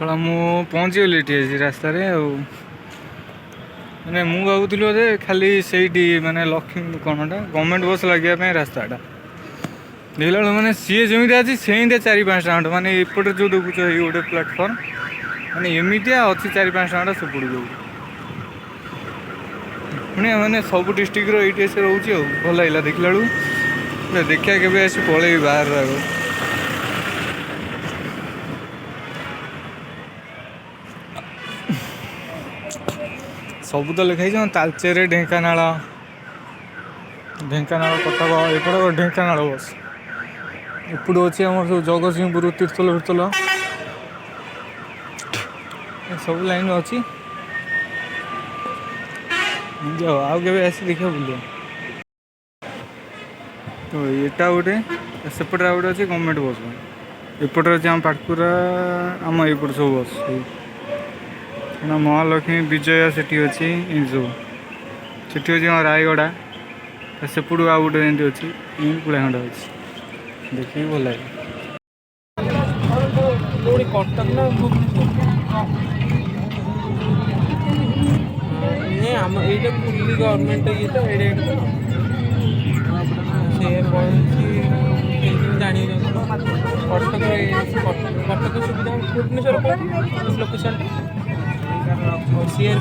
ଶଳା ମୁଁ ପହଞ୍ଚିଗଲି ଏଠି ଆଜି ରାସ୍ତାରେ ଆଉ ମାନେ ମୁଁ ଭାବୁଥିଲି ଯେ ଖାଲି ସେଇଠି ମାନେ ଲକ୍ଷ୍ମୀ କ'ଣଟା ଗଭର୍ଣ୍ଣମେଣ୍ଟ ବସ୍ ଲାଗିବା ପାଇଁ ରାସ୍ତାଟା ଦେଖିଲା ବେଳକୁ ମାନେ ସିଏ ଯେମିତି ଅଛି ସେମିତିଆ 4-5 ଟଙ୍କା ମାନେ ଏପଟେ ଯେଉଁ ଦେଖୁଛ ଏଇ ଗୋଟେ ପ୍ଲାଟଫର୍ମ ମାନେ ଏମିତିଆ ଅଛି 4-5 ଟଙ୍କା ସେପଟୁ ଯେଉଁ ପୁଣି ମାନେ ସବୁ ଡିଷ୍ଟ୍ରିକ୍ଟର ଏଇଠି ଆସି ରହୁଛି ଆଉ ଭଲ ଲାଗିଲା ଦେଖିଲା ବେଳକୁ ଦେଖିବା କେବେ ଆସି ପଳେଇବି ବାହାର ଆଗ ସବୁ ତ ଲେଖା ହେଇଛି ତାଳଚେର ଢେଙ୍କାନାଳ କଟକ ଏପଟେ ଢେଙ୍କାନାଳ ବସ୍ ଏପଟୁ ଅଛି ଆମର ସବୁ ଜଗତସିଂହପୁର ତିର୍ତ୍ତୋଲ ସବୁ ଲାଇନ୍ ଅଛି ଆଉ କେବେ ଆସି ଦେଖିବା ବୁଲିବା ତ ଏଇଟା ଗୋଟେ ସେପଟେ ଆଉ ଗୋଟେ ଅଛି ଗଭର୍ଣ୍ଣମେଣ୍ଟ ବସ୍ ଏପଟରେ ଅଛି ଆମ ପାଟକୁରା ଆମ ଏଇପଟେ ସବୁ ବସ୍ ମହାଲକ୍ଷ୍ମୀ ବିଜୟା ସେଠି ଅଛି ଏମିତି ସବୁ ସେଠି ଅଛି ଆମ ରାୟଗଡ଼ା ସେପଟୁ ଆଉ ଗୋଟେ ଏମିତି ଅଛି ଏମିତି ପୁଳା ଖଣ୍ଡା ଅଛି ଦେଖିକି ଭଲ ଲାଗେ କଟକ ନା ଆମ ଏଇଟା ପୁଲି ଗଭର୍ଣ୍ଣମେଣ୍ଟ ଇଏ ତ ଏଇଟା ସେ ପଳେଇଛି ଜାଣିବି କଟକ ସୁବିଧା ଭୁବନେଶ୍ୱର ଲୋକେସନ୍ ସିଆର୍